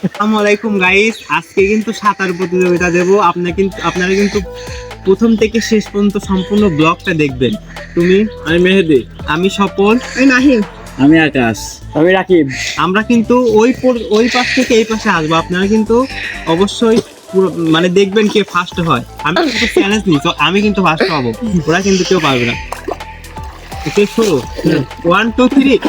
আসসালামু আলাইকুম গাইস, আজকে কিন্তু সাঁতার প্রতিযোগিতা দেব। আপনারা কিন্তু প্রথম থেকে শেষ পর্যন্ত সম্পূর্ণ ব্লগটা দেখবেন। আমি মেহেদি, আমি স্বপন, আমি নাহিম, আমি আকাশ, আমি রাকিব। আমরা কিন্তু ওই পাশ থেকে এই পাশে আসবো। আপনারা কিন্তু অবশ্যই মানে দেখবেন কে ফার্স্ট হয়। আমি কিন্তু চ্যালেঞ্জ নিই, তো আমি কিন্তু ফার্স্ট হবো, ওরা কিন্তু কেউ পারবে না। শুরু 1 2 3।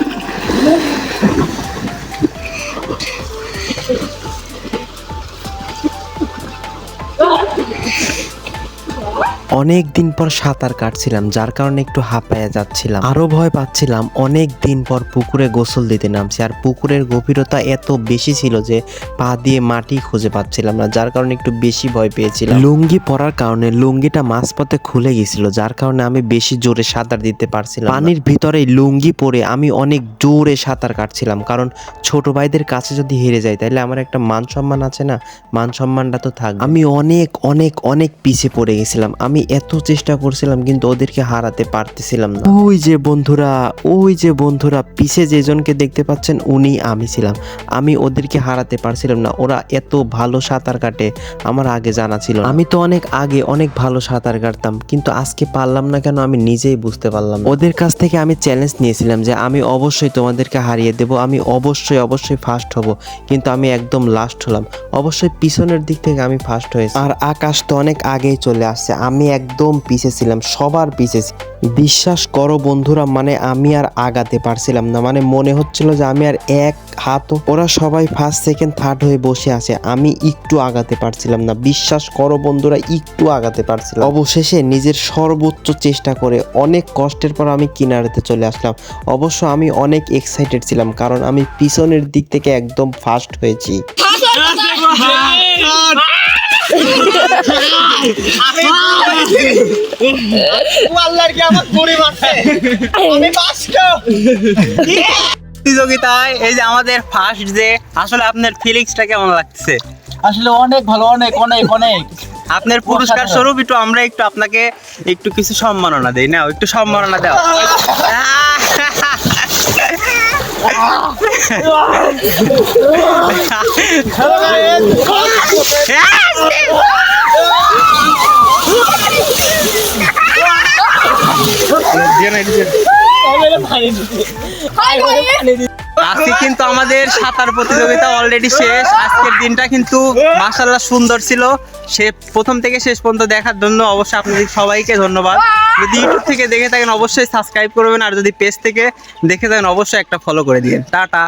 অনেক দিন পর সাঁতার কাটছিলাম, যার কারণে একটু হাঁপায়া যাচ্ছিলাম, আরো ভয় পাচ্ছিলাম। অনেক দিন পর পুকুরে গোসল দিতে নামছি, আর পুকুরের গভীরতা এত বেশি ছিল যে পা দিয়ে মাটি খুঁজে পাচ্ছিলাম না, যার কারণে একটু বেশি ভয় পেয়েছিলাম। লুঙ্গি পরার কারণে লুঙ্গিটা মাঝপথে খুলে গেছিল, যার কারণে আমি বেশি জোরে সাঁতার দিতে পারছিলাম। পানির ভিতরে লুঙ্গি পরে আমি অনেক জোরে সাঁতার কাটছিলাম, কারণ ছোট ভাইদের কাছে যদি হেরে যাই তাহলে আমার একটা মান সম্মান আছে না, মান সম্মানটা তো থাকবে। আমি অনেক অনেক অনেক পিছিয়ে পড়ে গেছিলাম। আমি এত চেষ্টা করছিলাম কিন্তু ওদেরকে হারাতে পারতেছিলাম না। ওই যে বন্ধুরা পিছে যেজনকে দেখতে পাচ্ছেন উনি আমি ছিলাম। আমি ওদেরকে হারাতে পারছিলাম না। ওরা এত ভালো সাঁতার কাটে আমার আগে জানা ছিল না। আমি তো অনেক আগে অনেক ভালো সাঁতার কাটতাম, কিন্তু আজকে পারলাম না কেন আমি নিজেই বুঝতে পারলাম না। ওদের কাছ থেকে আমি চ্যালেঞ্জ নিয়েছিলাম যে আমি অবশ্যই তোমাদেরকে হারিয়ে দেব, আমি অবশ্যই ফার্স্ট হব, কিন্তু আমি একদম লাস্ট হলাম। অবশ্যই পিছনের দিক থেকে আমি ফার্স্ট হয়েছি। আর আকাশ তো অনেক আগেই চলে আসছে, আমি একদম পিছে ছিলাম, সবার পিছে। বিশ্বাস করো বন্ধুরা, মানে আমি আর আগাতে পারছিলাম না, মানে মনে হচ্ছিল যে আমি আর এক হাতও, ওরা সবাই ফার্স্ট সেকেন্ড থার্ড হয়ে বসে আছে, আমি একটু আগাতে পারছিলাম না। বিশ্বাস করো বন্ধুরা, একটু আগাতে পারছিলাম। অবশেষে নিজের সর্বোচ্চ চেষ্টা করে অনেক কষ্টের পর আমি কিনারেতে চলে আসলাম। অবশ্য আমি অনেক এক্সাইটেড ছিলাম, কারণ আমি পিছনের দিক থেকে একদম ফার্স্ট হয়েছি। প্রতিযোগিতায় এই যে আমাদের ফার্স্ট, যে আসলে আপনার ফিলিংসটা কেমন লাগছে? আসলে অনেক ভালো, অনেক অনেক অনেক। আপনার পুরস্কার স্বরূপ আমরা একটু আপনাকে একটু কিছু সম্মাননা দেই না, একটু সম্মাননা দাও। আজকে কিন্তু আমাদের সাঁতার প্রতিযোগিতা অলরেডি শেষ। আজকের দিনটা কিন্তু মাশাআল্লাহ সুন্দর ছিল। সে প্রথম থেকে শেষ পর্যন্ত দেখার জন্য অবশ্যই আপনাদের সবাইকে ধন্যবাদ। যদি ইউটিউব থেকে দেখে থাকেন অবশ্যই সাবস্ক্রাইব করবেন, আর যদি পেজ থেকে দেখে থাকেন অবশ্যই একটা ফলো করে দিবেন। টাটা।